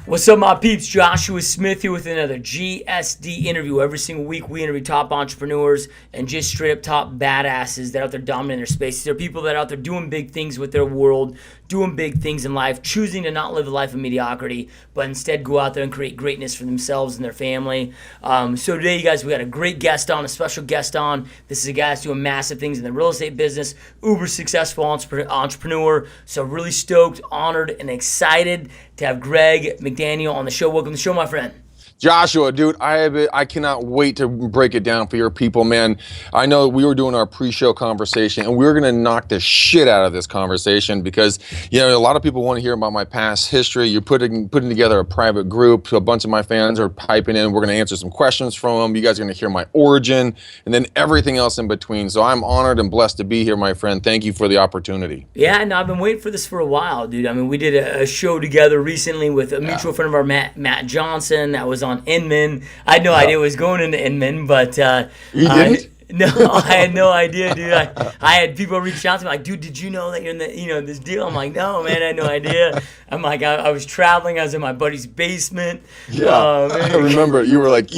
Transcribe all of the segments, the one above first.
What's up, my peeps? Joshua Smith here with another GSD interview. Every single week, we interview top entrepreneurs and just straight up top badasses that are out there dominating their spaces. They're people that are out there doing big things with their world, doing big things in life, choosing to not live a life of mediocrity, but instead go out there and create greatness for themselves and their family. So today, you guys, we got a great guest on, a special guest on. This is a guy that's doing massive things in the real estate business, uber successful entrepreneur. So really stoked, honored, and excited to have Greg McDaniel on the show. Welcome to the show, my friend. Joshua, dude, I cannot wait to break it down for your people, man. I know we were doing our pre-show conversation, and we were going to knock the shit out of this conversation because, you know, a lot of people want to hear about my past history. You're putting together a private group. A bunch of my fans are piping in. We're going to answer some questions from them. You guys are going to hear my origin, and then everything else in between. So I'm honored and blessed to be here, my friend. Thank you for the opportunity. Yeah, no, I've been waiting for this for a while, dude. I mean, we did a show together recently with a mutual friend of our, Matt Johnson, that was on Inman. I had no idea it was going into Inman, but you didn't? No, I had no idea, dude. I had people reach out to me like, dude, did you know that you're in the, this deal? I'm like, no, man, I had no idea. I'm like, I was traveling. I was in my buddy's basement. Yeah, I remember you were like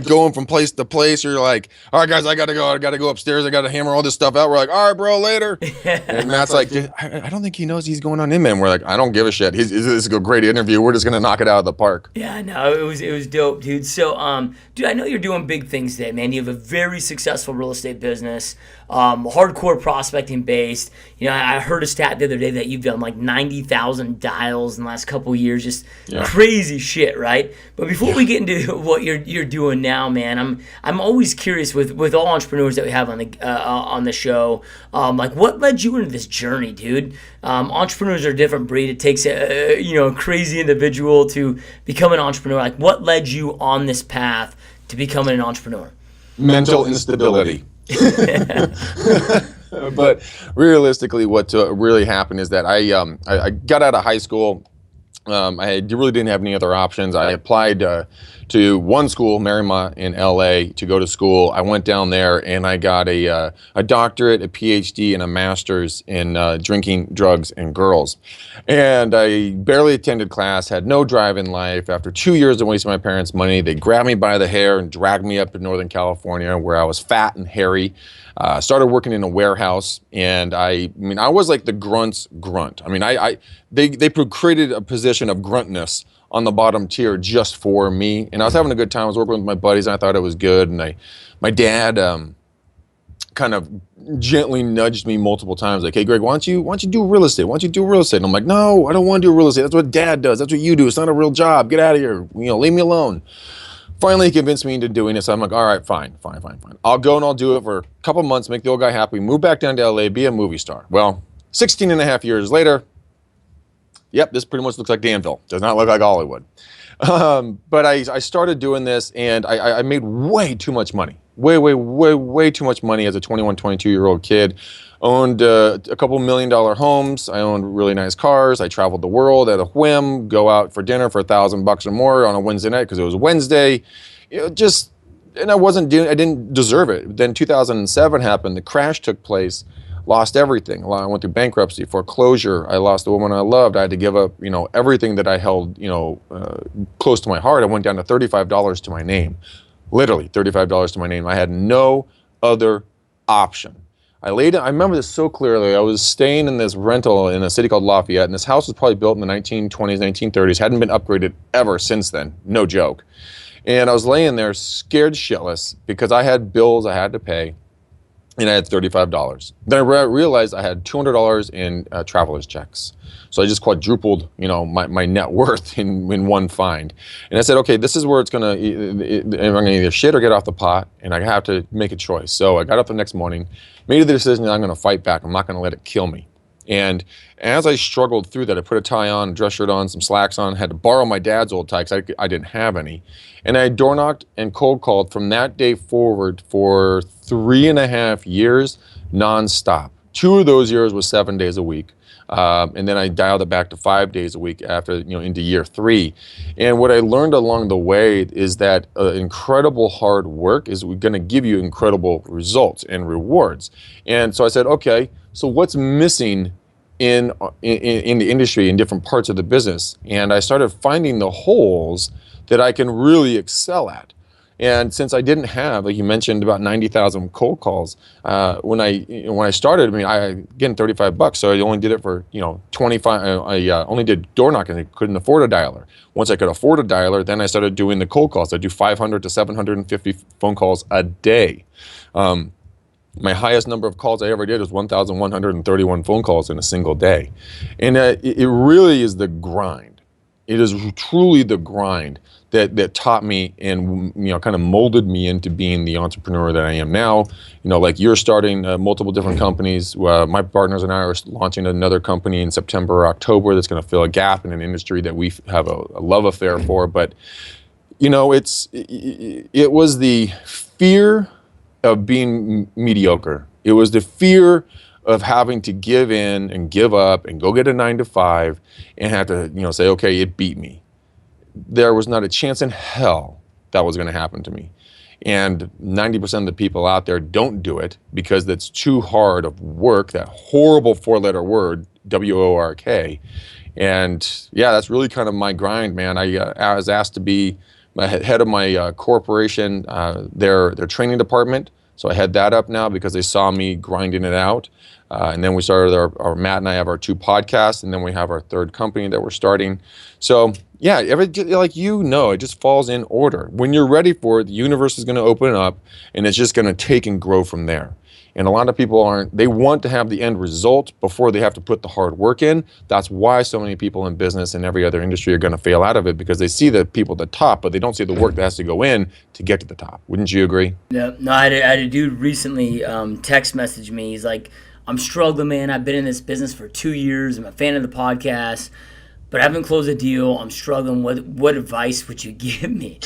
going from place to place. You're like, all right, guys, I gotta go upstairs. I gotta hammer all this stuff out. We're like, all right, bro, later. And Matt's like, I don't think he knows he's going on Inman. We're like, I don't give a shit. This is a great interview. We're just gonna knock it out of the park. Yeah, no, it was dope, dude. So, dude, I know you're doing big things today, man. You have a very successful real estate business, hardcore prospecting based. You know, I heard a stat the other day that you've done like 90,000 dials in the last couple of years, just crazy shit, right? But before we get into what you're doing now, man, I'm always curious with all entrepreneurs that we have on the show, like what led you into this journey, dude? Entrepreneurs are a different breed. It takes a crazy individual to become an entrepreneur. Like, what led you on this path to becoming an entrepreneur? Mental instability. But realistically, what really happened is that I got out of high school. I really didn't have any other options. I applied to one school, Marymount in LA, to go to school. I went down there and I got a doctorate, a PhD, and a master's in drinking, drugs, and girls. And I barely attended class, had no drive in life. After 2 years of wasting my parents' money, they grabbed me by the hair and dragged me up to Northern California, where I was fat and hairy. Started working in a warehouse, and I was like the grunt's grunt. I mean, they created a position of gruntness on the bottom tier just for me, and I was having a good time. I was working with my buddies, and I thought it was good. And my dad kind of gently nudged me multiple times, like, "Hey, Greg, why don't you do real estate? Why don't you do real estate?" And I'm like, "No, I don't want to do real estate. That's what Dad does. That's what you do. It's not a real job. Get out of here. Leave me alone." Finally, he convinced me into doing it, so I'm like, all right, fine. I'll go and I'll do it for a couple months, make the old guy happy, move back down to LA, be a movie star. Well, 16 and a half years later, yep, this pretty much looks like Danville. Does not look like Hollywood. But I started doing this, and I made way too much money. Way too much money as a 21, 22-year-old kid. Owned a couple $1 million homes. I owned really nice cars. I traveled the world at a whim. Go out for dinner for $1,000 or more on a Wednesday night because it was Wednesday. And I didn't deserve it. Then 2007 happened. The crash took place. Lost everything. I went through bankruptcy, foreclosure. I lost the woman I loved. I had to give up, everything that I held, close to my heart. I went down to $35 to my name. Literally $35 to my name. I had no other option. I remember this so clearly. I was staying in this rental in a city called Lafayette, and this house was probably built in the 1920s, 1930s, hadn't been upgraded ever since then, no joke. And I was laying there scared shitless because I had bills I had to pay, and I had $35. Then I realized I had $200 in traveler's checks. So I just quadrupled, my net worth in one find. And I said, okay, this is where I'm gonna either shit or get off the pot, and I have to make a choice. So I got up the next morning, made the decision that I'm gonna fight back. I'm not gonna let it kill me. And as I struggled through that, I put a tie on, a dress shirt on, some slacks on, had to borrow my dad's old tie because I didn't have any. And I door knocked and cold called from that day forward for 3.5 years, nonstop. 2 of those years was 7 days a week. And then I dialed it back to 5 days a week after, into year 3. And what I learned along the way is that incredible hard work is going to give you incredible results and rewards. And so I said, okay, so what's missing in the industry, in different parts of the business, and I started finding the holes that I can really excel at. And since I didn't have, like you mentioned, about 90,000 cold calls, when I started, I mean, again, $35, so I only did it for 25. I only did door knocking. I couldn't afford a dialer. Once I could afford a dialer, then I started doing the cold calls. I do 500 to 750 phone calls a day. My highest number of calls I ever did was 1,131 phone calls in a single day. And it really is the grind. It is truly the grind that taught me and kind of molded me into being the entrepreneur that I am now. Like you're starting multiple different companies. My partners and I are launching another company in September or October that's going to fill a gap in an industry that we have a love affair for. But it was the fear of being mediocre. It was the fear of having to give in and give up and go get a 9 to 5 and have to, say, okay, it beat me. There was not a chance in hell that was going to happen to me. And 90% of the people out there don't do it because that's too hard of work, that horrible 4-letter word, WORK. And yeah, that's really kind of my grind, man. I was asked to be head of my corporation, their training department. So I head that up now because they saw me grinding it out. And then we started our Matt and I have our 2 podcasts, and then we have our 3rd company that we're starting. So yeah, it just falls in order. When you're ready for it, the universe is going to open up, and it's just going to take and grow from there. And a lot of people they want to have the end result before they have to put the hard work in. That's why so many people in business and every other industry are going to fail out of it, because they see the people at the top, but they don't see the work that has to go in to get to the top. Wouldn't you agree? Yeah. No, I had a dude recently text message me. He's like, I'm struggling, man. I've been in this business for 2 years. I'm a fan of the podcast, but I haven't closed a deal. I'm struggling. What advice would you give me?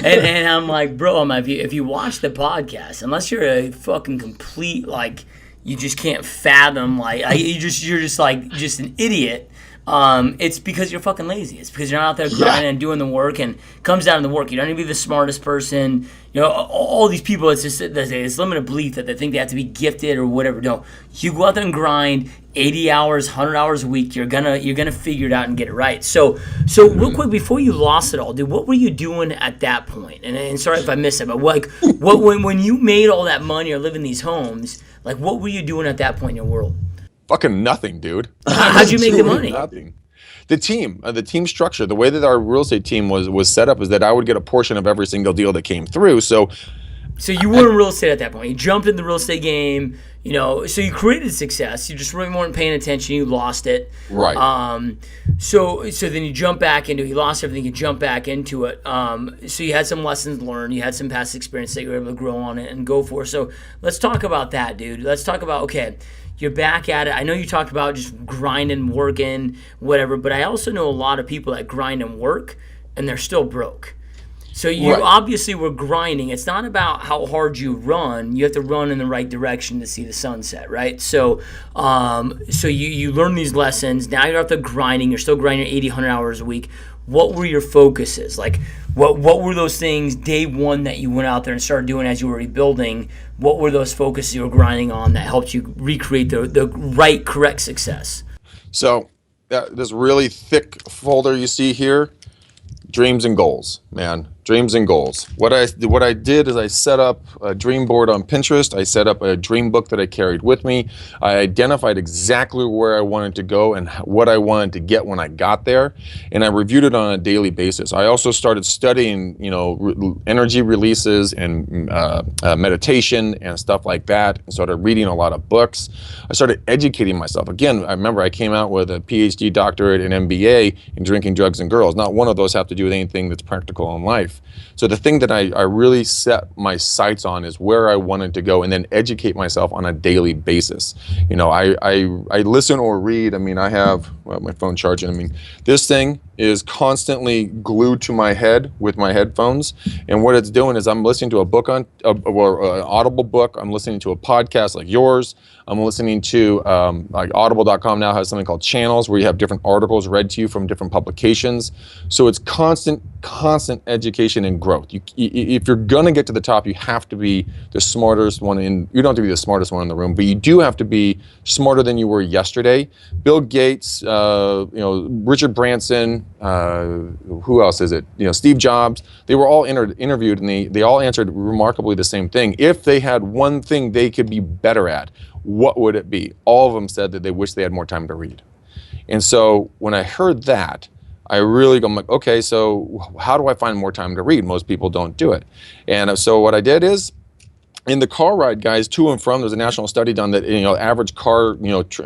and I'm like, bro, if you watch the podcast, unless you're a fucking complete, like, you just can't fathom, like, you're just an idiot. It's because you're fucking lazy. It's because you're not out there grinding and doing the work, and it comes down to the work. You don't need to be the smartest person. All these people, it's just this limited belief that they think they have to be gifted or whatever. No, you go out there and grind 80 hours, 100 hours a week. You're gonna figure it out and get it right. So real quick, before you lost it all, dude, what were you doing at that point? And sorry if I missed it, but when you made all that money or living in these homes, like, what were you doing at that point in your world? Fucking nothing, dude. How'd you make the money? Nothing. The team structure, the way that our real estate team was set up is that I would get a portion of every single deal that came through. So you weren't in real estate at that point. You jumped in the real estate game, so you created success. You just really weren't paying attention. You lost it. Right. So then you jump back into it. You lost everything. You jump back into it. So you had some lessons learned. You had some past experience that you were able to grow on it and go for. So let's talk about that, dude. Let's talk about, okay, you're back at it. I know you talked about just grinding, working, whatever, but I also know a lot of people that grind and work, and they're still broke. So you obviously were grinding. It's not about how hard you run. You have to run in the right direction to see the sunset, right? So you learn these lessons. Now you're out there grinding. You're still grinding 80, 100 hours a week. What were your focuses? Like, what were those things day one that you went out there and started doing as you were rebuilding? What were those focuses you were grinding on that helped you recreate the right, correct success? So this really thick folder you see here, dreams and goals, man. Dreams and goals. What I did is I set up a dream board on Pinterest. I set up a dream book that I carried with me. I identified exactly where I wanted to go and what I wanted to get when I got there, and I reviewed it on a daily basis. I also started studying, energy releases and meditation and stuff like that, and started reading a lot of books. I started educating myself. Again, I remember I came out with a PhD, doctorate, and MBA in drinking, drugs, and girls. Not one of those have to do with anything that's practical in life. So the thing that I really set my sights on is where I wanted to go, and then educate myself on a daily basis. I listen or read. I mean, I have my phone charging. I mean, this thing is constantly glued to my head with my headphones, and what it's doing is I'm listening to a book or an audible book. I'm listening to a podcast like yours. I'm listening to like Audible.com now has something called channels where you have different articles read to you from different publications. So it's constant education and growth. If you're gonna get to the top, you have to be the smartest one in. You don't have to be the smartest one in the room, but you do have to be smarter than you were yesterday. Bill Gates, Richard Branson, who else is it? Steve Jobs. They were all interviewed, and they all answered remarkably the same thing. If they had one thing they could be better at, what would it be? All of them said that they wish they had more time to read. And so when I heard that, I'm like, okay, so how do I find more time to read? Most people don't do it. And so what I did is, in the car ride, guys, to and from, there's a national study done that, average car, what do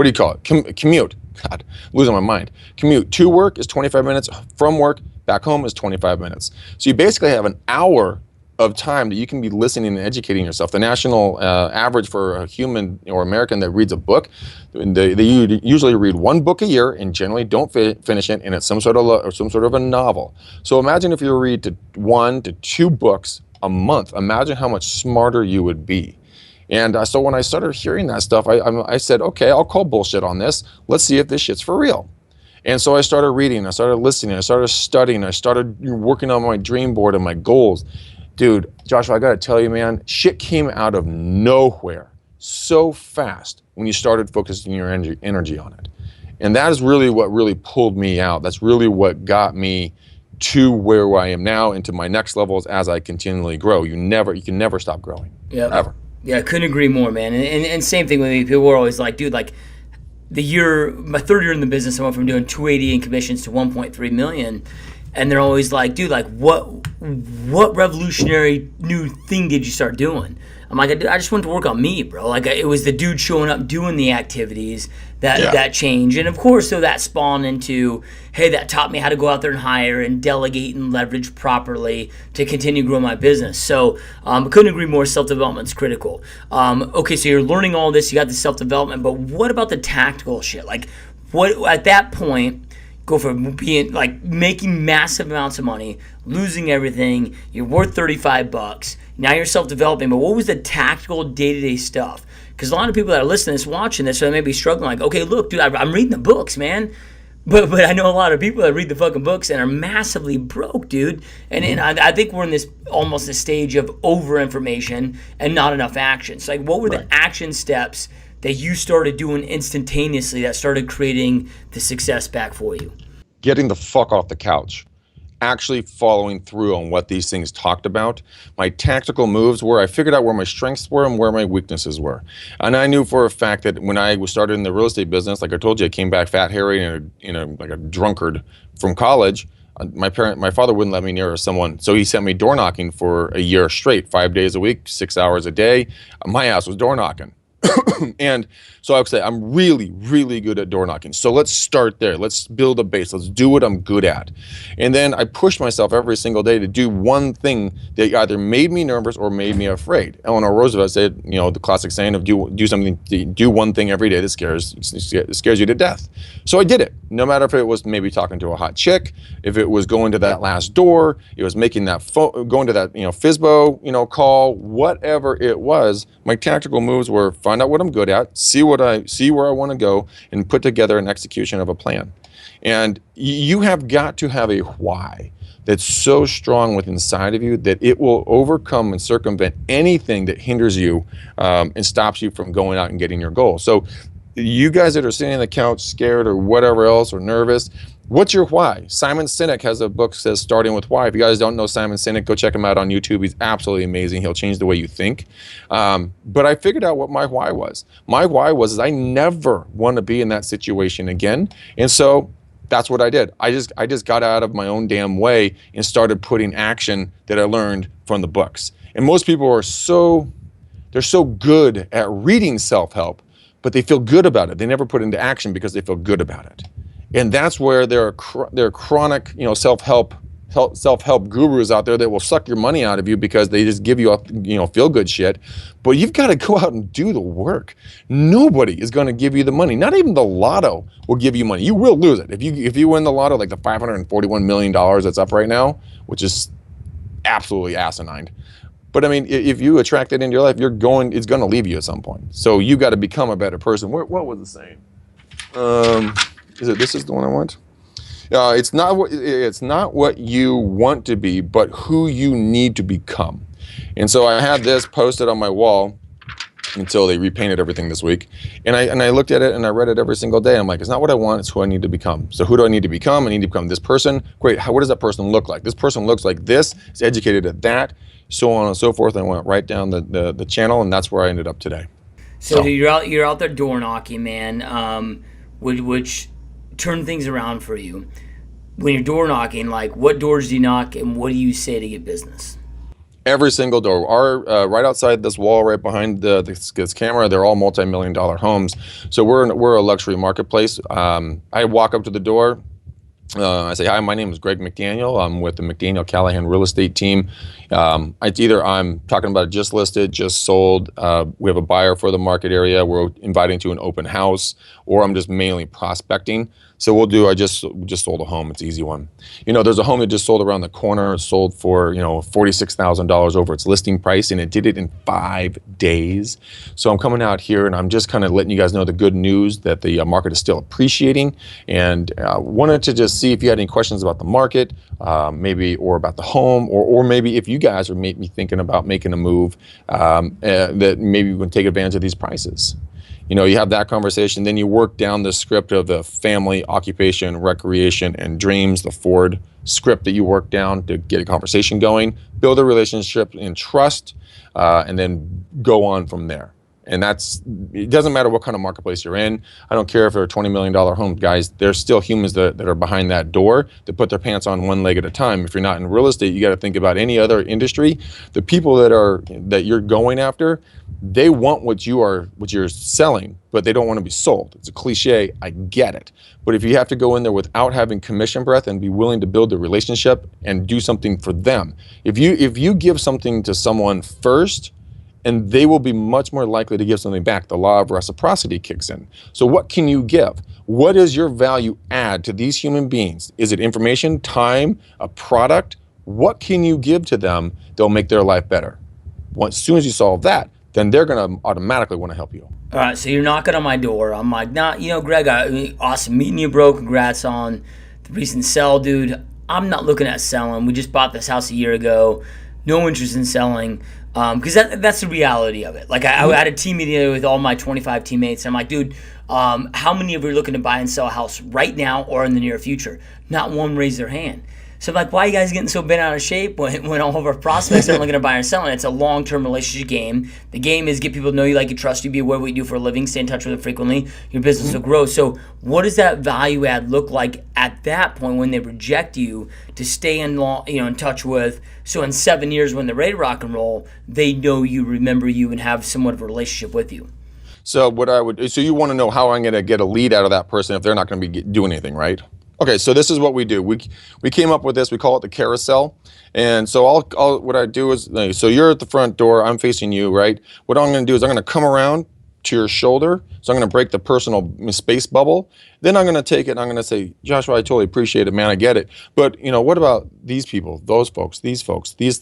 you call it? Commute. God, losing my mind. Commute to work is 25 minutes. From work back home is 25 minutes. So you basically have an hour of time that you can be listening and educating yourself. The national average for a human or American that reads a book, they usually read one book a year and generally don't finish it, and it's some sort of a novel. So imagine if you read to 1 to 2 books a month. Imagine how much smarter you would be. And so when I started hearing that stuff, I said, okay, I'll call bullshit on this. Let's see if this shit's for real. And so I started reading, I started listening, I started studying, I started working on my dream board and my goals. Dude, Joshua, I gotta tell you, man, shit came out of nowhere so fast when you started focusing your energy on it. And that is really what really pulled me out. That's really what got me to where I am now, into my next levels as I continually grow. You can never stop growing. Yeah. Ever. Yeah, I couldn't agree more, man. And same thing with me. People were always like, dude, like my third year in the business, I went from doing 280 in commissions to 1.3 million. And they're always like, dude, like what revolutionary new thing did you start doing? I'm like, I just went to work on me, bro. Like it was the dude showing up doing the activities that changed. And of course, so that spawned into, hey, that taught me how to go out there and hire and delegate and leverage properly to continue growing my business. So couldn't agree more, self-development's critical. Okay, so you're learning all this, you got the self-development, but what about the tactical shit? Like what at that point, go from being like making massive amounts of money, losing everything, you're worth $35, now you're self-developing, but what was the tactical day-to-day stuff? Because a lot of people that are listening to this, watching this, so they may be struggling like, okay, look, dude, I'm reading the books, man. But I know a lot of people that read the fucking books and are massively broke, dude. And I think we're in this almost a stage of over-information and not enough action. So like, what were the action steps that you started doing instantaneously that started creating the success back for you? Getting the fuck off the couch. Actually following through on what these things talked about. My tactical moves were, I figured out where my strengths were and where my weaknesses were. And I knew for a fact that when I was started in the real estate business, like I told you, I came back fat, hairy, and like a drunkard from college. My father wouldn't let me near someone, so he sent me door knocking for a year straight, 5 days a week, 6 hours a day. My ass was door knocking. And so I would say, I'm really, really good at door knocking. So let's start there. Let's build a base. Let's do what I'm good at. And then I pushed myself every single day to do one thing that either made me nervous or made me afraid. Eleanor Roosevelt said, the classic saying of do one thing every day that scares you to death. So I did it. No matter if it was maybe talking to a hot chick, if it was going to that last door, it was making that going to that FSBO call, whatever it was. My tactical moves were find out what I'm good at, see where I want to go, and put together an execution of a plan. And you have got to have a why that's so strong within inside of you that it will overcome and circumvent anything that hinders you and stops you from going out and getting your goal. So you guys that are sitting on the couch scared or whatever else or nervous, what's your why? Simon Sinek has a book that says Starting with Why. If you guys don't know Simon Sinek, go check him out on YouTube. He's absolutely amazing. He'll change the way you think. But I figured out what my why was. My why was I never want to be in that situation again. And so that's what I did. I just got out of my own damn way and started putting action that I learned from the books. And most people are they're so good at reading self-help, but they feel good about it. They never put it into action because they feel good about it. And that's where there are chronic, self-help self-help gurus out there that will suck your money out of you because they just give you feel good shit. But you've got to go out and do the work. Nobody is going to give you the money. Not even the lotto will give you money. You will lose it if you win the lotto, like the $541 million that's up right now, which is absolutely asinine. But I mean, if you attract it into your life, it's going to leave you at some point. So you got to become a better person. What was the saying? This is the one I want? It's not what you want to be, but who you need to become. And so I had this posted on my wall until they repainted everything this week. And I looked at it and I read it every single day. I'm like, it's not what I want, it's who I need to become. So who do I need to become? I need to become this person. Great, what does that person look like? This person looks like this, is educated at that, so on and so forth. And I went right down the channel, and that's where I ended up today. So you're out there door knocking, man, which turned things around for you. When you're door knocking, like, what doors do you knock and what do you say to get business? Every single door. Our right outside this wall, right behind this camera, they're all multi-million-dollar homes. So we're a luxury marketplace. I walk up to the door. I say, hi, my name is Greg McDaniel. I'm with the McDaniel Callahan Real Estate Team. It's either I'm talking about just listed, just sold, we have a buyer for the market area, we're inviting to an open house, or I'm just mainly prospecting. So I just sold a home. It's an easy one. There's a home that just sold around the corner. It sold for, $46,000 over its listing price, and it did it in 5 days. So I'm coming out here and I'm just kind of letting you guys know the good news that the market is still appreciating, and wanted to just see if you had any questions about the market, maybe, or about the home, or maybe if you guys are maybe thinking about making a move, that maybe we can take advantage of these prices. You have that conversation, then you work down the script of the family, occupation, recreation, and dreams, the Ford script that you work down to get a conversation going, build a relationship in trust, and then go on from there. And it doesn't matter what kind of marketplace you're in. I don't care if they're $20 million homes, guys. There's still humans that are behind that door that put their pants on one leg at a time. If you're not in real estate, you got to think about any other industry. The people that you're going after, they want what you're selling, but they don't want to be sold. It's a cliche, I get it. But if you have to go in there without having commission breath and be willing to build a relationship and do something for them, if you give something to someone first, and they will be much more likely to give something back. The law of reciprocity kicks in. So what can you give? What is your value add to these human beings? Is it information, time, a product? What can you give to them that'll make their life better? As soon as you solve that, then they're going to automatically want to help you. All right, so you're knocking on my door. I'm like, Greg, awesome meeting you, bro. Congrats on the recent sell, dude. I'm not looking at selling. We just bought this house a year ago. No interest in selling. Because that's the reality of it. Like, I had a team meeting with all my 25 teammates, and I'm like, dude, how many of you are looking to buy and sell a house right now or in the near future? Not one raised their hand. So I'm like, why are you guys getting so bent out of shape when all of our prospects are looking to buy or selling? It's a long-term relationship game. The game is get people to know you, like you, trust you, be aware of what you do for a living, stay in touch with them frequently. Your business will grow. So what does that value add look like at that point when they reject you to stay in touch with? So in 7 years when they're ready to rock and roll, they know you, remember you, and have somewhat of a relationship with you. So you want to know how I'm going to get a lead out of that person if they're not going to be doing anything, right? Okay, so this is what we do. We came up with this. We call it the carousel. And so what I do is, so you're at the front door. I'm facing you, right? What I'm going to do is I'm going to come around to your shoulder. So I'm going to break the personal space bubble. Then I'm going to take it and I'm going to say, Joshua, I totally appreciate it, man. I get it. But, what about these people, those folks, these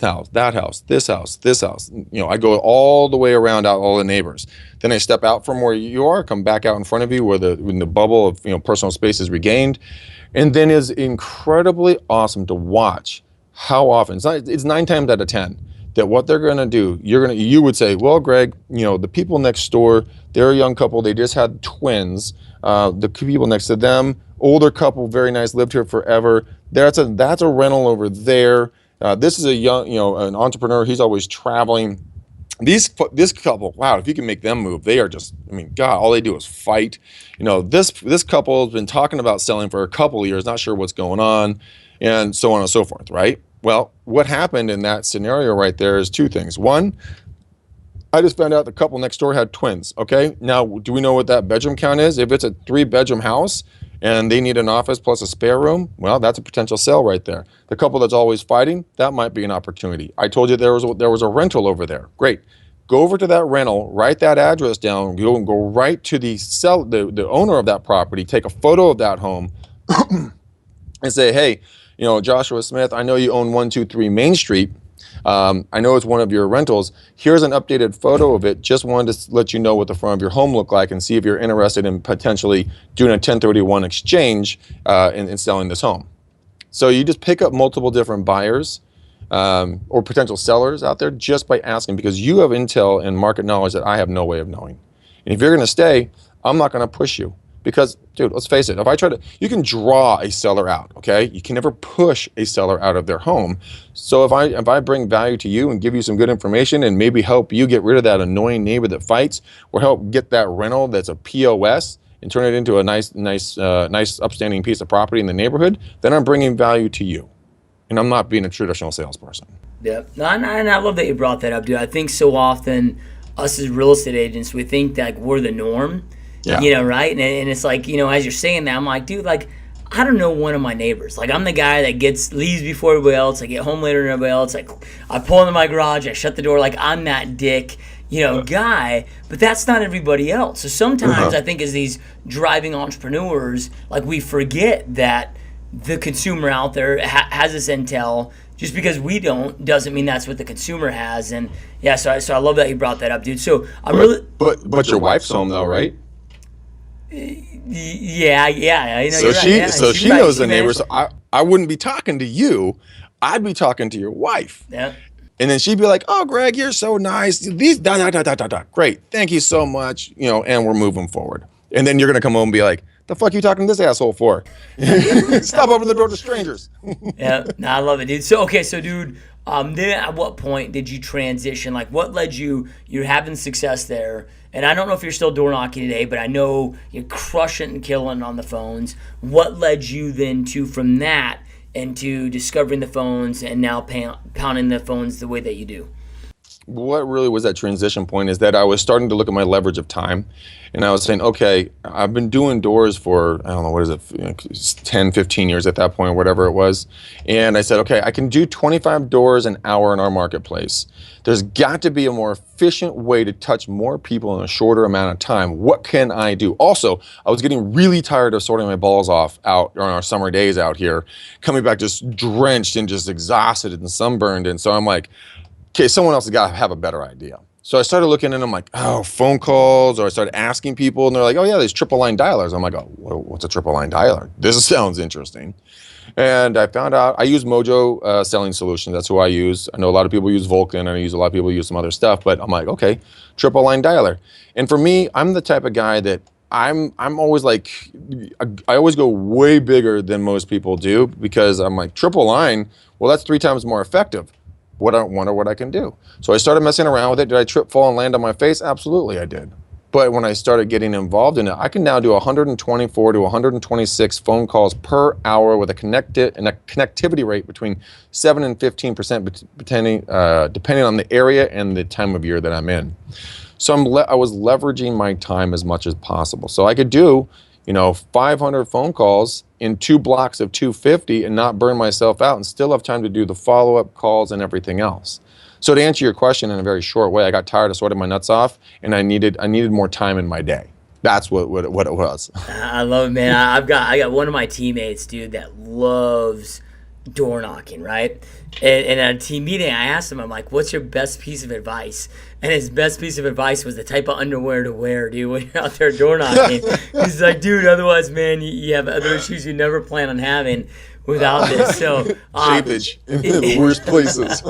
house, that house, this house, this house? I go all the way around out all the neighbors. Then I step out from where you are, come back out in front of you when the bubble of personal space is regained. And then it's incredibly awesome to watch how often, it's 9 times out of 10, that what they're going to do, you would say, well, Greg, the people next door, they're a young couple, they just had twins. The people next to them, older couple, very nice, lived here forever. That's a rental over there. This is a young, an entrepreneur, he's always traveling. This couple, wow, if you can make them move, they are just, God, all they do is fight. This couple has been talking about selling for a couple of years, not sure what's going on, and so on and so forth, right? Well, what happened in that scenario right there is 2 things. One, I just found out the couple next door had twins, okay? Now, do we know what that bedroom count is? If it's a 3-bedroom house and they need an office plus a spare room, well, that's a potential sale right there. The couple that's always fighting, that might be an opportunity. I told you there was a rental over there. Great. Go over to that rental, write that address down, go right to the owner of that property, take a photo of that home, and say, hey, Joshua Smith, I know you own 123 Main Street. I know it's one of your rentals. Here's an updated photo of it. Just wanted to let you know what the front of your home looked like and see if you're interested in potentially doing a 1031 exchange and selling this home. So you just pick up multiple different buyers or potential sellers out there just by asking, because you have intel and market knowledge that I have no way of knowing. And if you're going to stay, I'm not going to push you. Because, dude, let's face it, you can draw a seller out, okay? You can never push a seller out of their home. So if I bring value to you and give you some good information and maybe help you get rid of that annoying neighbor that fights, or help get that rental that's a POS and turn it into a nice upstanding piece of property in the neighborhood, then I'm bringing value to you. And I'm not being a traditional salesperson. Yeah, and I love that you brought that up, dude. I think so often us as real estate agents, we think that we're the norm. Yeah. Right? And it's like, as you're saying that, I'm like, dude, like, I don't know one of my neighbors. Like, I'm the guy that leaves before everybody else. I get home later than everybody else. Like, I pull into my garage, I shut the door. Like, I'm that dick, guy. But that's not everybody else. So sometimes I think as these driving entrepreneurs, like, we forget that the consumer out there has this intel. Just because we don't doesn't mean that's what the consumer has. And, yeah, so I love that you brought that up, dude. So I'm really... But your wife's home, though, right? Yeah. So she knows the neighbors. So I wouldn't be talking to you. I'd be talking to your wife. Yeah. And then she'd be like, "Oh, Greg, you're so nice. These great, thank you so much. And we're moving forward." And then you're gonna come home and be like, "The fuck you talking to this asshole for? Stop opening the door to strangers." Yeah, no, I love it, dude. So dude, then at what point did you transition? Like, what led you're having success there? And I don't know if you're still door knocking today, but I know you're crushing and killing on the phones. What led you then from that into discovering the phones and now pounding the phones the way that you do? What really was that transition point is that I was starting to look at my leverage of time, and I was saying, okay, I've been doing doors for, I don't know, what is it, 10, 15 years at that point, or whatever it was. And I said, okay, I can do 25 doors an hour in our marketplace. There's got to be a more efficient way to touch more people in a shorter amount of time. What can I do? Also, I was getting really tired of sorting my balls off out on our summer days out here, coming back just drenched and just exhausted and sunburned. And so I'm like, okay, someone else has got to have a better idea. So I started looking and I'm like, oh, phone calls, or I started asking people and they're like, oh yeah, there's triple line dialers. I'm like, oh, what's a triple line dialer? This sounds interesting. And I found out, I use Mojo Selling Solutions. That's who I use. I know a lot of people use Vulcan, and a lot of people use some other stuff, but I'm like, okay, triple line dialer. And for me, I'm the type of guy that I'm always like, I always go way bigger than most people do, because I'm like, triple line, well, that's 3 times more effective. I wonder what I can do. So I started messing around with it. Did I trip, fall, and land on my face? Absolutely, I did. But when I started getting involved in it, I can now do 124 to 126 phone calls per hour with a connectivity rate between 7 and 15%, depending on the area and the time of year that I'm in. So I was leveraging my time as much as possible. So I could do, 500 phone calls in 2 blocks of 250 and not burn myself out, and still have time to do the follow-up calls and everything else. So to answer your question in a very short way, I got tired of sorting my nuts off, and I needed more time in my day. That's what it was. I love it, man. I got one of my teammates, dude, that loves door knocking, right? And at a team meeting, I asked him, I'm like, what's your best piece of advice? And his best piece of advice was the type of underwear to wear, dude, when you're out there door knocking. He's like, dude, otherwise, man, you have other issues you never plan on having without this. So Shapage in the worst places.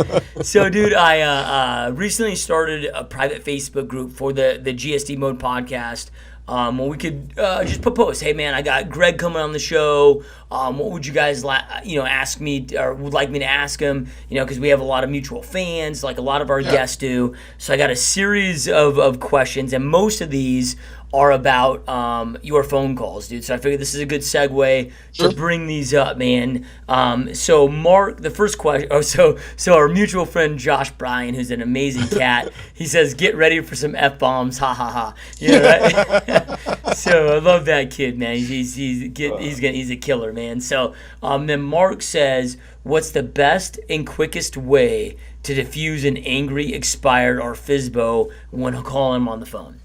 So, dude, I recently started a private Facebook group for the GSD Mode podcast. Well, we could just propose, hey man, I got Greg coming on the show. What would you guys ask me, or would like me to ask him? Because we have a lot of mutual fans, like a lot of our guests do. So I got a series of questions, and most of these are about your phone calls, dude. So I figured this is a good segue to bring these up, man. So Mark, the first question. Oh, so our mutual friend Josh Bryan, who's an amazing cat, he says, "Get ready for some f-bombs, ha ha ha." You know, right? So I love that kid, man. He's a killer, man. So then Mark says, "What's the best and quickest way to diffuse an angry, expired, or FSBO when calling him on the phone?"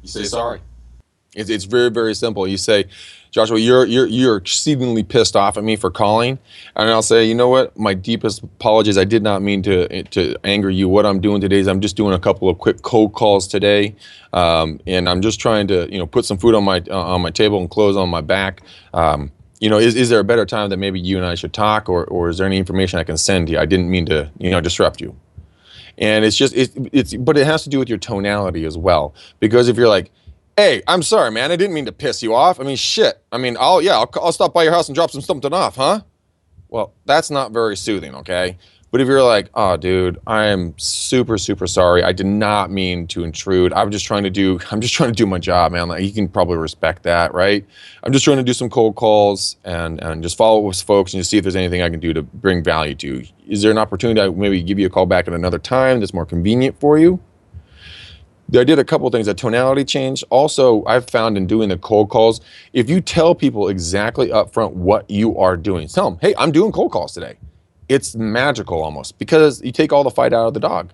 You say sorry. It's very, very simple. You say, Joshua, you're exceedingly pissed off at me for calling, and I'll say, you know what? My deepest apologies. I did not mean to anger you. What I'm doing today is I'm just doing a couple of quick cold calls today, and I'm just trying to put some food on my table and clothes on my back. Is there a better time that maybe you and I should talk, or is there any information I can send to you? I didn't mean to disrupt you. And but it has to do with your tonality as well. Because if you're like, hey, I'm sorry, man, I didn't mean to piss you off. I mean, shit. I mean, I'll stop by your house and drop something off, huh? Well, that's not very soothing, okay? But if you're like, oh, dude, I am super, super sorry. I did not mean to intrude. I'm just trying to do my job, man. Like, you can probably respect that, right? I'm just trying to do some cold calls and just follow up with folks and just see if there's anything I can do to bring value to you. Is there an opportunity to maybe give you a call back at another time that's more convenient for you? I did a couple of things. That tonality change. Also, I've found in doing the cold calls, if you tell people exactly up front what you are doing, tell them, hey, I'm doing cold calls today. It's magical almost, because you take all the fight out of the dog.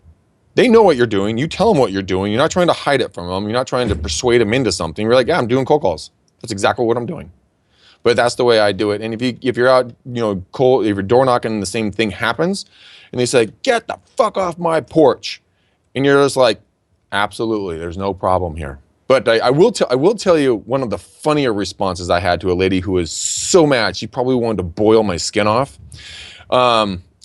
They know what you're doing. You tell them what you're doing. You're not trying to hide it from them. You're not trying to persuade them into something. You're like, yeah, I'm doing cold calls. That's exactly what I'm doing. But that's the way I do it. And if you're out, cold, if you're door knocking and the same thing happens, and they say, get the fuck off my porch, and you're just like, absolutely, there's no problem here. But I will tell you one of the funnier responses I had to a lady who was so mad she probably wanted to boil my skin off.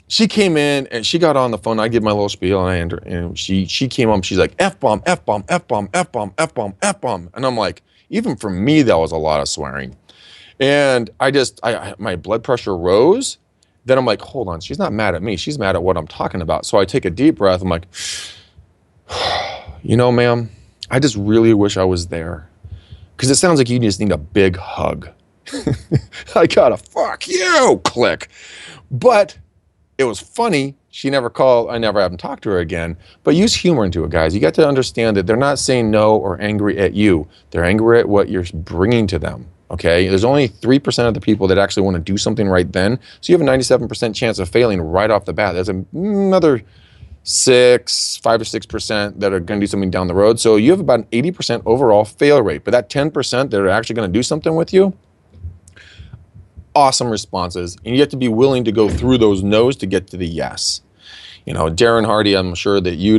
She came in and she got on the phone. I did my little spiel and she came up. She's like, F-bomb, F-bomb, F-bomb, F-bomb, F-bomb, F-bomb. And I'm like, even for me, that was a lot of swearing. And my blood pressure rose. Then I'm like, hold on, she's not mad at me. She's mad at what I'm talking about. So I take a deep breath. I'm like, ma'am, I just really wish I was there. Because it sounds like you just need a big hug. I got a fuck you click. But it was funny. She never called. I never haven't talked to her again. But use humor into it, guys. You got to understand that they're not saying no or angry at you. They're angry at what you're bringing to them. Okay? There's only 3% of the people that actually want to do something right then. So you have a 97% chance of failing right off the bat. There's another 5 or 6% that are going to do something down the road. So you have about an 80% overall fail rate. But that 10% that are actually going to do something with you, awesome responses. And you have to be willing to go through those no's to get to the yes. Darren Hardy, I'm sure that he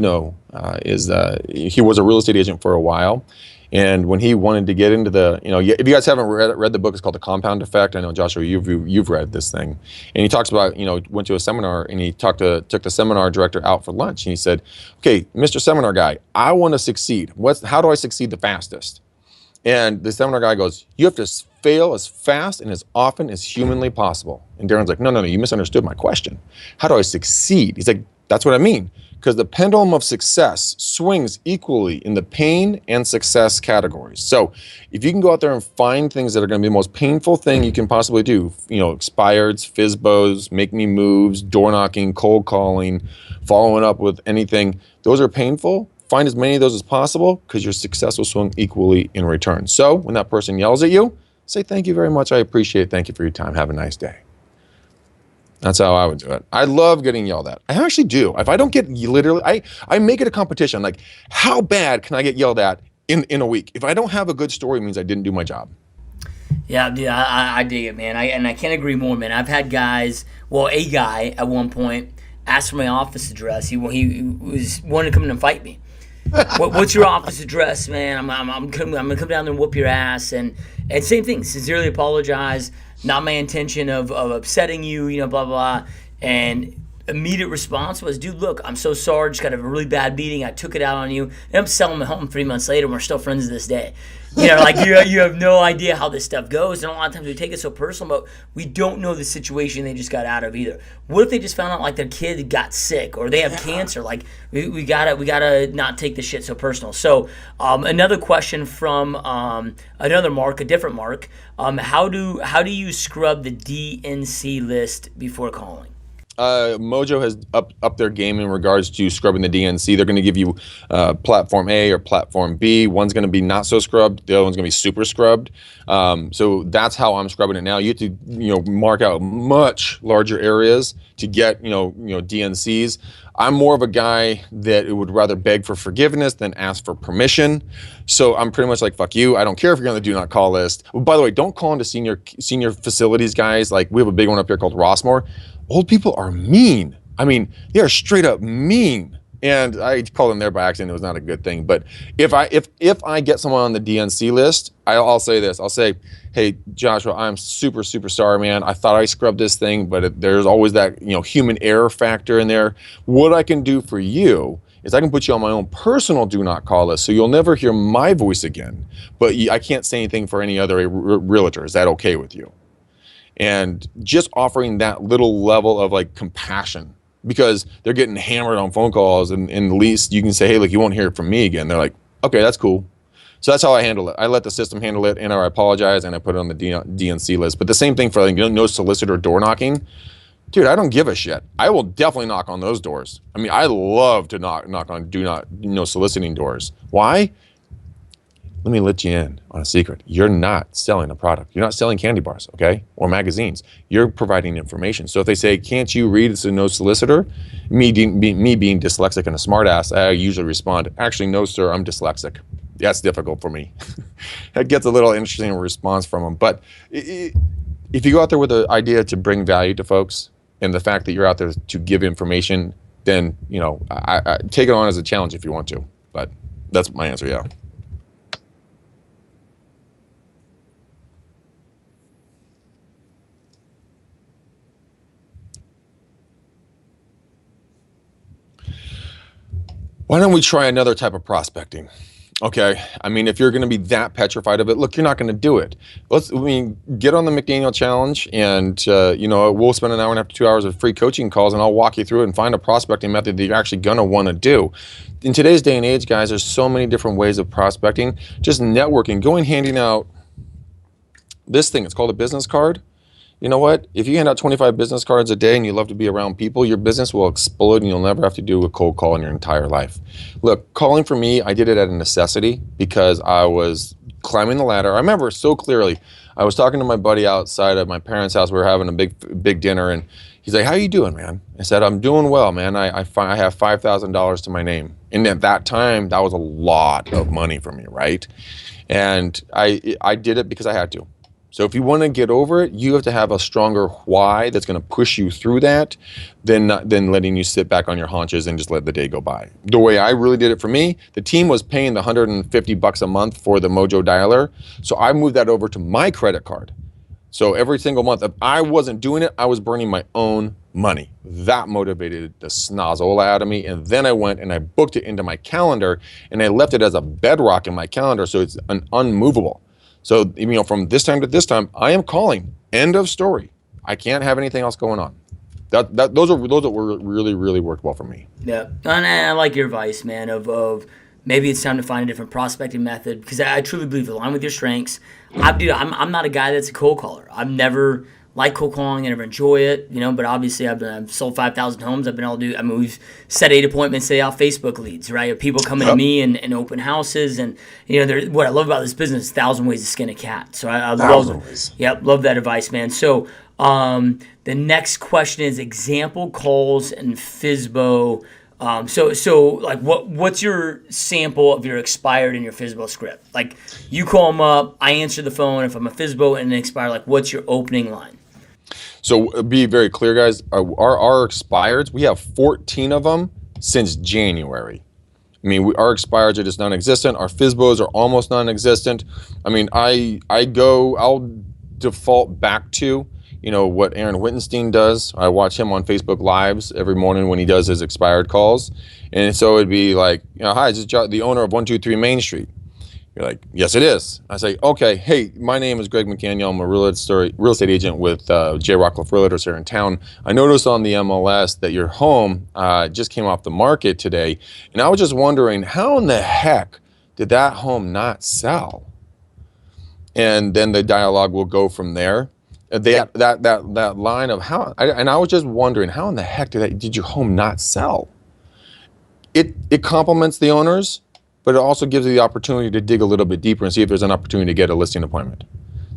was a real estate agent for a while. And when he wanted to get into if you guys haven't read the book, it's called The Compound Effect. I know, Joshua, you've read this thing. And he talks about, went to a seminar and he took the seminar director out for lunch. And he said, okay, Mr. Seminar Guy, I want to succeed. How do I succeed the fastest? And the seminar guy goes, you have to fail as fast and as often as humanly possible. And Darren's like, no, you misunderstood my question. How do I succeed? He's like, that's what I mean. Because the pendulum of success swings equally in the pain and success categories. So if you can go out there and find things that are going to be the most painful thing you can possibly do, expireds, FSBOs, make me moves, door knocking, cold calling, following up with anything, those are painful. Find as many of those as possible because your success will swing equally in return. So when that person yells at you, say, thank you very much. I appreciate it. Thank you for your time. Have a nice day. That's how I would do it. I love getting yelled at. I actually do. If I don't get literally, I make it a competition. Like, how bad can I get yelled at in a week? If I don't have a good story, it means I didn't do my job. Yeah, dude, I dig it, man. I can't agree more, man. I've had guys, a guy at one point asked for my office address. He was wanting to come in and fight me. What's your office address, man? I'm gonna come down there and whoop your ass. And same thing. Sincerely apologize. Not my intention of upsetting you. Blah blah. And immediate response was, dude, look, I'm so sorry, just got a really bad beating, I took it out on you, and I'm selling them home 3 months later, and we're still friends to this day. Like you have no idea how this stuff goes, and a lot of times we take it so personal, but we don't know the situation they just got out of either. What if they just found out like their kid got sick or they have cancer? Like we gotta not take the shit so personal. So another question from another Mark, a different Mark. How do you scrub the DNC list before calling? Mojo has up their game in regards to scrubbing the DNC. They're going to give you platform A or platform B. One's going to be not so scrubbed. The other one's going to be super scrubbed. So that's how I'm scrubbing it now. You have to mark out much larger areas to get DNCs. I'm more of a guy that would rather beg for forgiveness than ask for permission. So I'm pretty much like, fuck you. I don't care if you're on the do not call list. By the way, don't call into senior facilities, guys. Like we have a big one up here called Rossmore. Old people are mean. I mean, they are straight up mean. And I call them there by accident. It was not a good thing. But if I get someone on the DNC list, I'll say this. I'll say, hey, Joshua, I'm super, super sorry, man. I thought I scrubbed this thing, but there's always that human error factor in there. What I can do for you is I can put you on my own personal do not call list, so you'll never hear my voice again. But I can't say anything for any other realtor. Is that okay with you? And just offering that little level of like compassion, because they're getting hammered on phone calls, and at least you can say, hey, look, you won't hear it from me again. They're like, okay, that's cool. So that's how I handle it. I let the system handle it, and I apologize, and I put it on the DNC list. But the same thing for no solicitor door knocking. Dude, I don't give a shit. I will definitely knock on those doors. I mean, I love to knock on no soliciting doors. Why? Let me let you in on a secret. You're not selling a product. You're not selling candy bars, okay? Or magazines. You're providing information. So if they say, can't you read? It's a no solicitor. Me being dyslexic and a smartass, I usually respond, actually, no, sir, I'm dyslexic. That's difficult for me. It gets a little interesting response from them. But if you go out there with the idea to bring value to folks and the fact that you're out there to give information, then, I take it on as a challenge if you want to. But that's my answer, yeah. Why don't we try another type of prospecting? Okay, I mean, if you're going to be that petrified of it, look, you're not going to do it. Get on the McDaniel Challenge, and we'll spend an hour and a half to 2 hours of free coaching calls, and I'll walk you through it and find a prospecting method that you're actually going to want to do. In today's day and age, guys, there's so many different ways of prospecting. Just networking, going handing out this thing. It's called a business card. You know what? If you hand out 25 business cards a day and you love to be around people, your business will explode and you'll never have to do a cold call in your entire life. Look, calling for me, I did it out of necessity because I was climbing the ladder. I remember so clearly, I was talking to my buddy outside of my parents' house. We were having a big dinner, and he's like, how you doing, man? I said, I'm doing well, man. I have $5,000 to my name. And at that time, that was a lot of money for me, right? And I did it because I had to. So if you want to get over it, you have to have a stronger why that's going to push you through that than letting you sit back on your haunches and just let the day go by. The way I really did it for me, the team was paying the $150 a month for the Mojo dialer. So I moved that over to my credit card. So every single month, if I wasn't doing it, I was burning my own money. That motivated the snozola out of me. And then I went and I booked it into my calendar, and I left it as a bedrock in my calendar. So it's unmovable. So, from this time to this time, I am calling. End of story. I can't have anything else going on. Those were really, really worked well for me. Yeah, and I like your advice, man, of maybe it's time to find a different prospecting method, because I truly believe align with your strengths. I'm not a guy that's a cold caller. I've never liked cold calling. I never enjoy it, but obviously I've sold 5,000 homes. I've been able to do, we've set 8 appointments today off Facebook leads, right? Of people coming to me and open houses. And, what I love about this business is 1,000 ways to skin a cat. So I love that advice, man. So the next question is example calls and FSBO. What's your sample of your expired in your FSBO script? Like, you call them up, I answer the phone. If I'm a FSBO and an expired, what's your opening line? So be very clear, guys. Our expireds, we have 14 of them since January. Our expireds are just non-existent. Our FSBOs are almost non-existent. I'll default back to, what Aaron Wittenstein does. I watch him on Facebook Lives every morning when he does his expired calls. And so it'd be like, hi, is this the owner of 123 Main Street? You're like, yes, it is. I say, okay, hey, my name is Greg McDaniel. I'm a real estate agent with J. Rockcliffe Realtors here in town. I noticed on the MLS that your home just came off the market today. And I was just wondering, how in the heck did that home not sell? And then the dialogue will go from there. That line of how, and I was just wondering, how in the heck did your home not sell? It compliments the owners, but it also gives you the opportunity to dig a little bit deeper and see if there's an opportunity to get a listing appointment.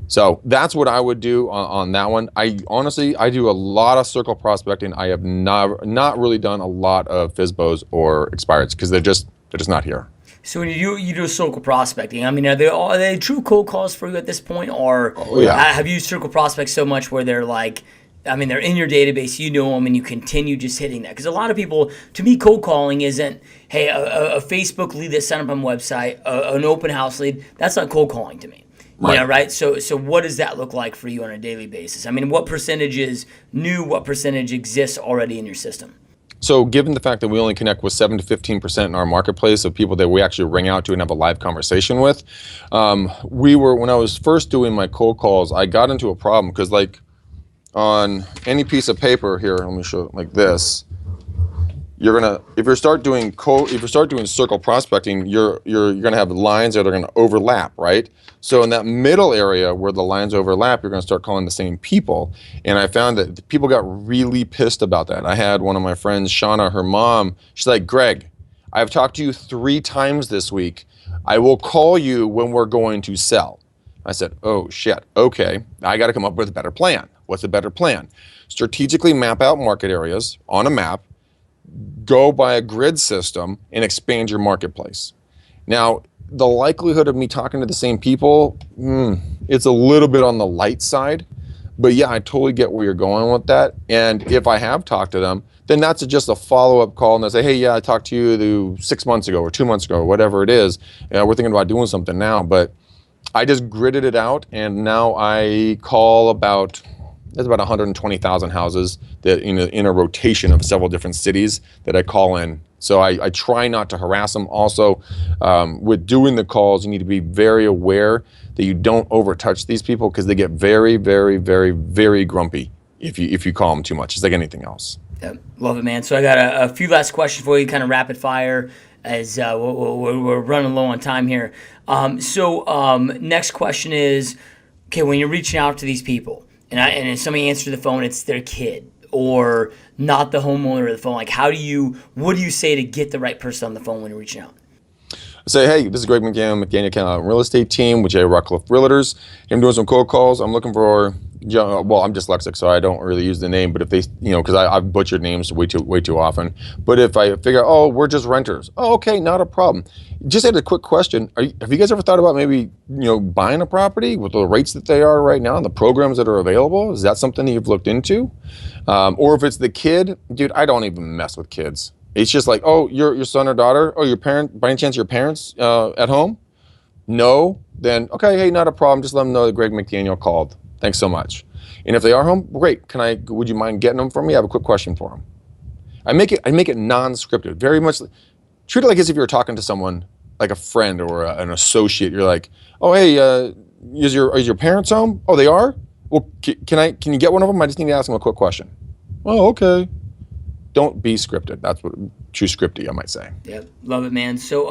So that's what I would do on that one. I honestly do a lot of circle prospecting. I have not really done a lot of FSBOs or expireds because they're just not here. So when you do circle prospecting, I mean, are they true cold calls for you at this point, or have you circle prospect so much where they're like, I mean, they're in your database, you know them, and you continue just hitting that? Because a lot of people, to me, cold calling isn't, hey, a Facebook lead that's signed up on a website, an open house lead. That's not cold calling to me. Right. Right? So what does that look like for you on a daily basis? I mean, what percentage is new? What percentage exists already in your system? So given the fact that we only connect with 7 to 15% in our marketplace of people that we actually ring out to and have a live conversation with, when I was first doing my cold calls, I got into a problem because, like, on any piece of paper here, let me show it like this. If you start doing circle prospecting, you're gonna have lines that are gonna overlap, right? So in that middle area where the lines overlap, you're gonna start calling the same people. And I found that people got really pissed about that. I had one of my friends, Shauna, her mom, she's like, Greg, I've talked to you 3 times this week. I will call you when we're going to sell. I said, oh shit, okay, I gotta come up with a better plan. What's a better plan? Strategically map out market areas on a map, go by a grid system, and expand your marketplace. Now, the likelihood of me talking to the same people, it's a little bit on the light side, but yeah, I totally get where you're going with that. And if I have talked to them, then that's just a follow-up call, and they say, hey, yeah, I talked to you 6 months ago or 2 months ago, or whatever it is. We're thinking about doing something now, but I just gridded it out, and now I call there's about 120,000 houses that in a rotation of several different cities that I call in. So I try not to harass them. Also, with doing the calls, you need to be very aware that you don't overtouch these people because they get very, very, very, very grumpy if you call them too much. It's like anything else. Yeah, love it, man. So I got a few last questions for you, kind of rapid fire, as we're running low on time here. Next question is, okay, when you're reaching out to these people, and if somebody answers the phone, it's their kid or not the homeowner of the phone. Like, what do you say to get the right person on the phone when you're reaching out? I say, hey, this is Greg McDaniel Callahan Real Estate Team with J. Rockcliffe Realtors. I'm doing some cold calls. I'm looking for, well, I'm dyslexic, so I don't really use the name, but if they, because I've butchered names way too often. But if I figure, oh, we're just renters. Oh, okay, not a problem. Just had a quick question. Have you guys ever thought about maybe, buying a property with the rates that they are right now and the programs that are available? Is that something that you've looked into? Or if it's the kid, dude, I don't even mess with kids. It's just like, oh, your son or daughter, oh, your parent, by any chance your parents at home? No, then okay, hey, not a problem. Just let them know that Greg McDaniel called. Thanks so much. And if they are home, great. Would you mind getting them for me? I have a quick question for them. I make it non-scripted, very much. Treat it like as if you're talking to someone, like a friend or an associate. You're like, oh, hey, is your parents home? Oh, they are? Well, can you get one of them? I just need to ask them a quick question. Oh, okay. Don't be scripted. That's what true scripty, I might say. Yeah, love it, man. So,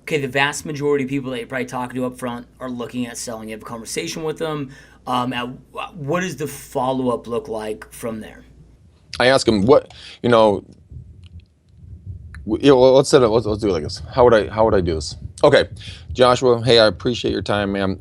okay, the vast majority of people that you're probably talking to up front are looking at selling. You have a conversation with them. What does the follow-up look like from there? I ask them let's do it like this. How would I do this? Okay, Joshua, hey, I appreciate your time, man.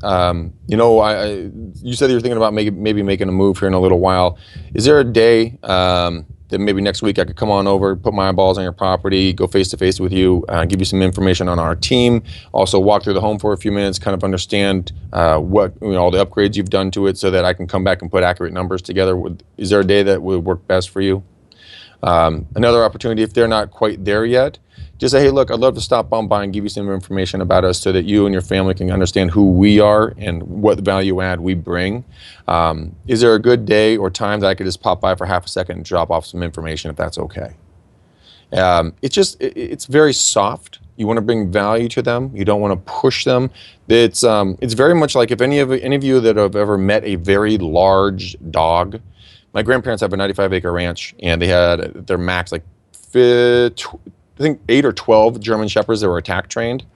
You said you were thinking about maybe making a move here in a little while. Is there a day that maybe next week I could come on over, put my eyeballs on your property, go face to face with you, give you some information on our team, also walk through the home for a few minutes, kind of understand what all the upgrades you've done to it, so that I can come back and put accurate numbers together? Is there a day that would work best for you? Another opportunity, if they're not quite there yet, just say, hey, look, I'd love to stop on by and give you some information about us so that you and your family can understand who we are and what value add we bring. Is there a good day or time that I could just pop by for half a second and drop off some information if that's okay? It's very soft. You want to bring value to them. You don't want to push them. It's very much like if any of you that have ever met a very large dog. My grandparents have a 95-acre ranch, and they had their max like I think 8 or 12 German Shepherds that were attack trained.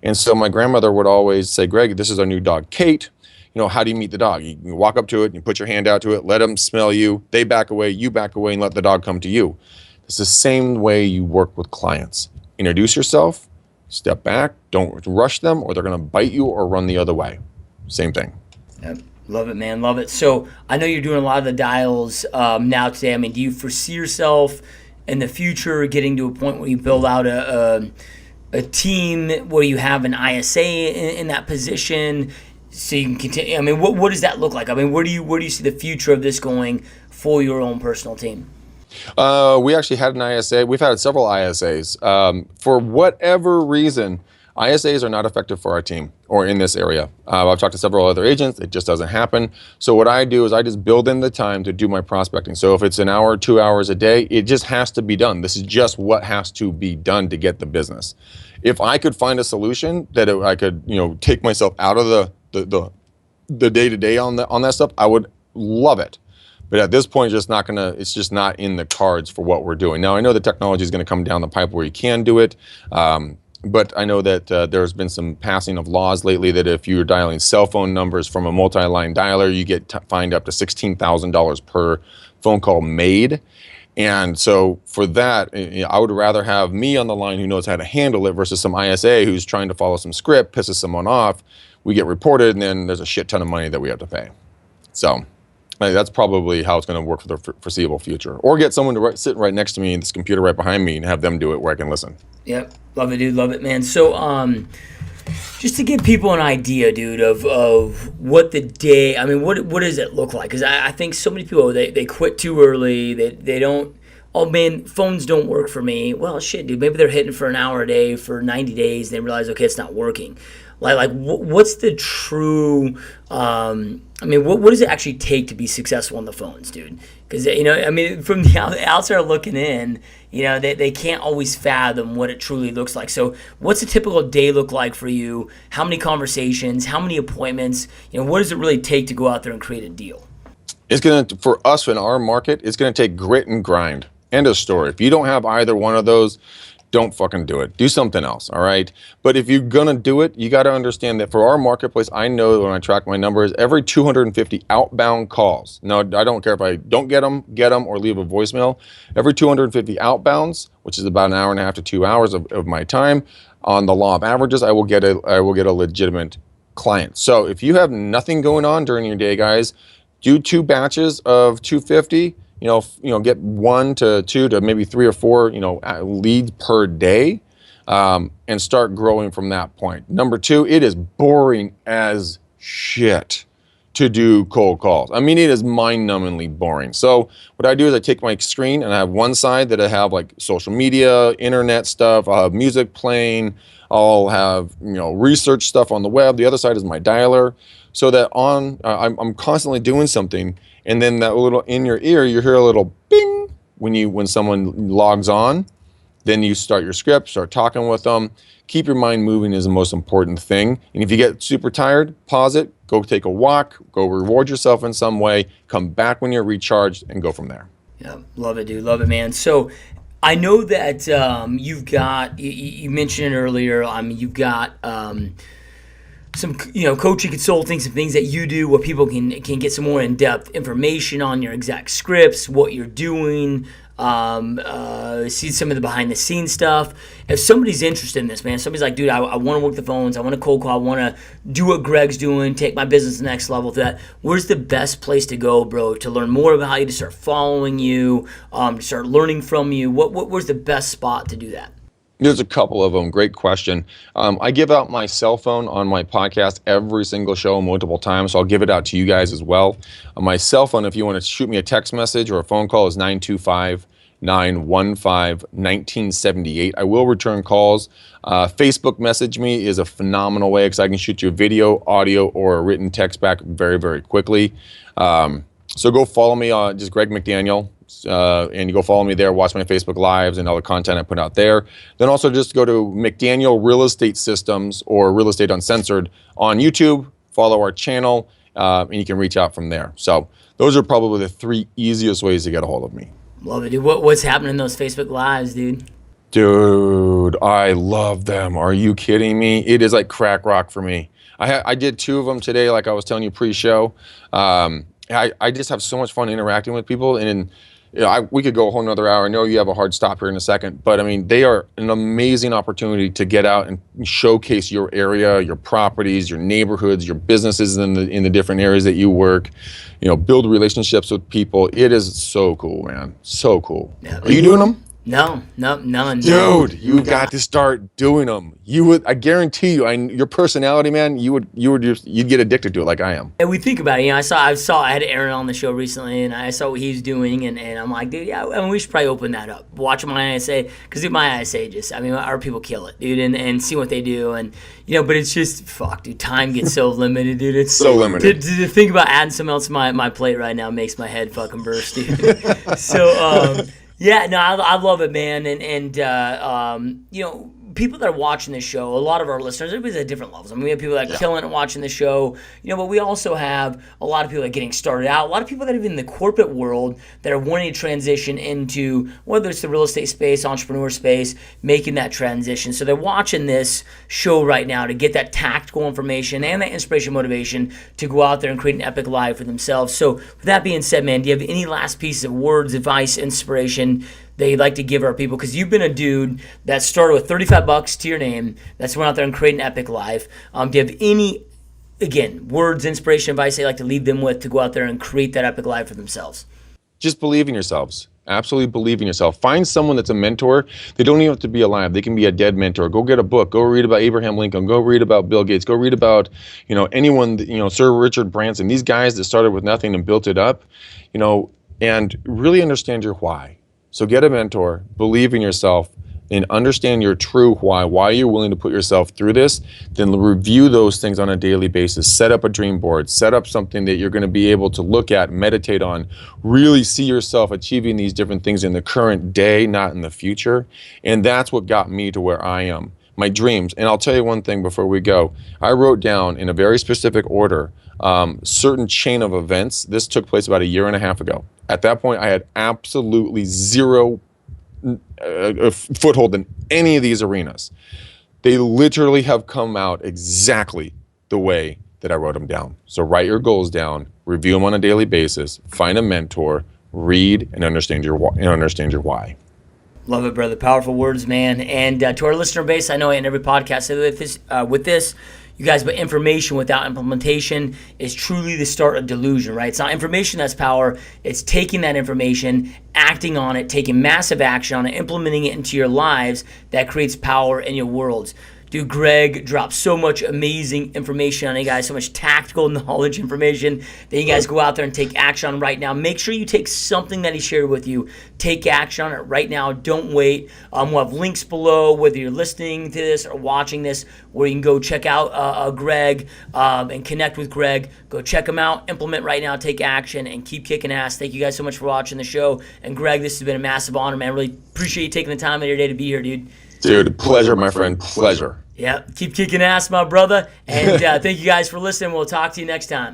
And so my grandmother would always say, Greg, this is our new dog, Kate. You know, how do you meet the dog? You walk up to it, you put your hand out to it, let them smell you, they back away, you back away, and let the dog come to you. It's the same way you work with clients. Introduce yourself, step back, don't rush them, or they're going to bite you or run the other way. Same thing. Yep. Love it, man. Love it. So I know you're doing a lot of the dials now today. I mean, do you foresee yourself in the future getting to a point where you build out a team where you have an ISA in that position so you can continue? I mean, what does that look like? I mean, where do you see the future of this going for your own personal team? We actually had an ISA. We've had several ISAs. For whatever reason, ISAs are not effective for our team or in this area. I've talked to several other agents. It just doesn't happen. So what I do is I just build in the time to do my prospecting. So if it's an hour, 2 hours a day, it just has to be done. This is just what has to be done to get the business. If I could find a solution that I could, take myself out of the day-to-day on that stuff, I would love it. But at this point, it's just not in the cards for what we're doing. Now, I know the technology is going to come down the pipe where you can do it. But I know that there's been some passing of laws lately that if you're dialing cell phone numbers from a multi-line dialer, you get fined up to $16,000 per phone call made. And so for that, I would rather have me on the line who knows how to handle it versus some ISA who's trying to follow some script, pisses someone off. We get reported, and then there's a shit ton of money that we have to pay. So that's probably how it's going to work for the foreseeable future. Or get someone to sit right next to me in this computer right behind me and have them do it where I can listen. Yep. Love it, dude. Love it, man. So, just to give people an idea, dude, of what the day, I mean, what does it look like? Because I think so many people, they quit too early. They don't, oh, man, phones don't work for me. Well, shit, dude. Maybe they're hitting for an hour a day for 90 days. They realize, okay, it's not working. Like what's the true, what does it actually take to be successful on the phones, dude? Because, from the outside looking in, they can't always fathom what it truly looks like. So what's a typical day look like for you? How many conversations? How many appointments? What does it really take to go out there and create a deal? For us in our market, it's going to take grit and grind. End of story. If you don't have either one of those, don't fucking do it. Do something else, all right? But if you're going to do it, you got to understand that for our marketplace, I know when I track my numbers, every 250 outbound calls. Now, I don't care if I don't get them, or leave a voicemail. Every 250 outbounds, which is about an hour and a half to 2 hours of my time, on the law of averages, I will get a legitimate client. So if you have nothing going on during your day, guys, do 2 batches of 250. Get 1 to 2 to maybe 3 or 4, leads per day, and start growing from that point. Number 2, it is boring as shit to do cold calls. I mean, it is mind-numbingly boring. So what I do is I take my screen and I have one side that I have like social media, internet stuff. I'll have music playing. I'll have, research stuff on the web. The other side is my dialer. So that I'm constantly doing something, and then that little in your ear, you hear a little bing when someone logs on. Then you start your script, start talking with them. Keep your mind moving is the most important thing. And if you get super tired, pause it, go take a walk, go reward yourself in some way, come back when you're recharged, and go from there. Yeah, love it, dude. Love it, man. So I know that you've got, you mentioned it earlier, you've got some coaching, consulting, some things that you do where people can get some more in-depth information on your exact scripts, what you're doing, see some of the behind-the-scenes stuff. If somebody's interested in this, man, somebody's like, dude, I want to work the phones, I want to cold call, I want to do what Greg's doing, take my business to the next level to that, where's the best place to go, bro, to learn more about you, to start following you, to start learning from you? Where's the best spot to do that? There's a couple of them. Great question. I give out my cell phone on my podcast every single show multiple times, so I'll give it out to you guys as well. My cell phone, if you want to shoot me a text message or a phone call, is 925 915-1978. I will return calls. Facebook message me is a phenomenal way because I can shoot you a video, audio, or a written text back very, very quickly. So go follow me on just Greg McDaniel. And you go follow me there, watch my Facebook Lives and all the content I put out there. Then also just go to McDaniel Real Estate Systems or Real Estate Uncensored on YouTube, follow our channel, and you can reach out from there. So those are probably the 3 easiest ways to get a hold of me. Love it, dude. What's happening in those Facebook Lives, dude? Dude, I love them. Are you kidding me? It is like crack rock for me. I did 2 of them today, like I was telling you pre-show. I just have so much fun interacting with people, and we could go a whole nother hour. I know you have a hard stop here in a second, but I mean, they are an amazing opportunity to get out and showcase your area, your properties, your neighborhoods, your businesses in the different areas that you work. Build relationships with people. It is so cool, man. So cool. Yeah, are you doing them? No, none. Dude, you got to start doing them. I guarantee you, your personality, man, you'd get addicted to it like I am. And we think about it. I had Aaron on the show recently, and I saw what he's doing, and I'm like, dude, yeah, I mean, we should probably open that up. Watch my ISA, because my ISA our people kill it, dude, and see what they do, and but it's just fuck, dude. Time gets so limited, dude. It's so limited. To think about adding something else to my plate right now makes my head fucking burst, dude. So. Yeah, no, I love it, man, and people that are watching this show, a lot of our listeners, everybody's at different levels. I mean, we have people that are killing it watching the show, but we also have a lot of people that are getting started out, a lot of people that are in the corporate world that are wanting to transition into, whether it's the real estate space, entrepreneur space, making that transition. So they're watching this show right now to get that tactical information and that inspiration, motivation to go out there and create an epic life for themselves. So with that being said, man, do you have any last pieces of words, advice, inspiration that you'd like to give our people? Because you've been a dude that started with $35 to your name, that's went out there and created an epic life. Do you have any, again, words, inspiration, advice that you'd like to leave them with to go out there and create that epic life for themselves? Just believe in yourselves. Absolutely believe in yourself. Find someone that's a mentor. They don't even have to be alive. They can be a dead mentor. Go get a book. Go read about Abraham Lincoln. Go read about Bill Gates. Go read about, anyone, Sir Richard Branson. These guys that started with nothing and built it up, and really understand your why. So get a mentor, believe in yourself, and understand your true why you're willing to put yourself through this. Then review those things on a daily basis. Set up a dream board. Set up something that you're going to be able to look at, meditate on, really see yourself achieving these different things in the current day, not in the future. And that's what got me to where I am. My dreams. And I'll tell you one thing before we go. I wrote down in a very specific order certain chain of events. This took place about 1.5 years ago. At that point, I had absolutely zero foothold in any of these arenas. They literally have come out exactly the way that I wrote them down. So write your goals down, review them on a daily basis, find a mentor, read, and understand your why. Love it, brother. Powerful words, man. And to our listener base, I know in every podcast, so with this, you guys, but information without implementation is truly the start of delusion, right? It's not information that's power. It's taking that information, acting on it, taking massive action on it, implementing it into your lives that creates power in your worlds. Dude, Greg dropped so much amazing information on you guys, so much tactical knowledge information that you guys go out there and take action on right now. Make sure you take something that he shared with you. Take action on it right now. Don't wait. We'll have links below, whether you're listening to this or watching this, where you can go check out Greg and connect with Greg. Go check him out. Implement right now. Take action and keep kicking ass. Thank you guys so much for watching the show. And Greg, this has been a massive honor, man. Really appreciate you taking the time of your day to be here, dude. Dude, pleasure, my friend. Pleasure. Yeah, keep kicking ass, my brother. And thank you guys for listening. We'll talk to you next time.